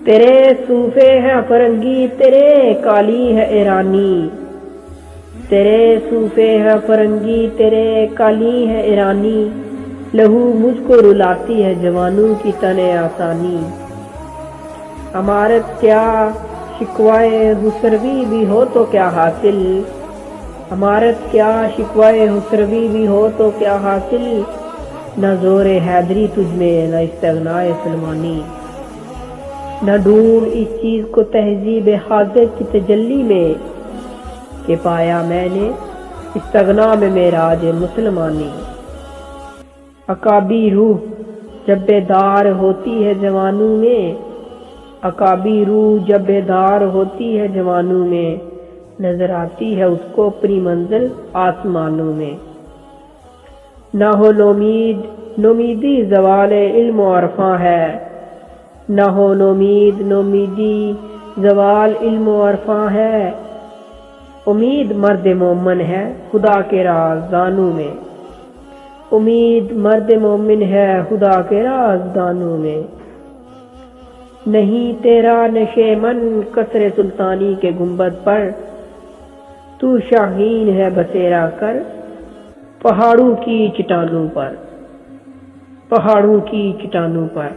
تیرے صوفے ہیں فرنگی، تیرے کالی ہے ایرانی، تیرے صوفے ہے فرنگی، تیرے کالی ہے ایرانی، لہو مجھ کو رلاتی ہے جوانوں کی تن آسانی۔ عمارت کیا شکوائے خسروی بھی ہو تو کیا حاصل، عمارت کیا شکوائے خسروی بھی ہو تو کیا حاصل، نہ زور حیدری تجھ میں نہ استغنائے سلمانی۔ نہ ڈھونڈ اس چیز کو تہذیب حاضر کی تجلی میں، کہ پایا میں نے استغنا میں معراج مسلمانی۔ عقابی روح جب بیدار ہوتی ہے جوانوں میں، عقابی روح جب بیدار ہوتی ہے جوانوں میں، نظر آتی ہے اس کو اپنی منزل آسمانوں میں۔ نہ ہو نومید نومیدی زوال علم و عرفاں ہے، نہ ہو نومید نومیدی زوال علم و عرفاں ہے، امید مرد مومن ہے خدا کے راز دانوں میں، امید مرد مومن ہے خدا کے راز دانوں میں۔ نہیں تیرا نشیمن قصر سلطانی کے گنبد پر، تو شاہین ہے بسیرا کر پہاڑوں کی چٹانوں پر، پہاڑوں کی چٹانوں پر۔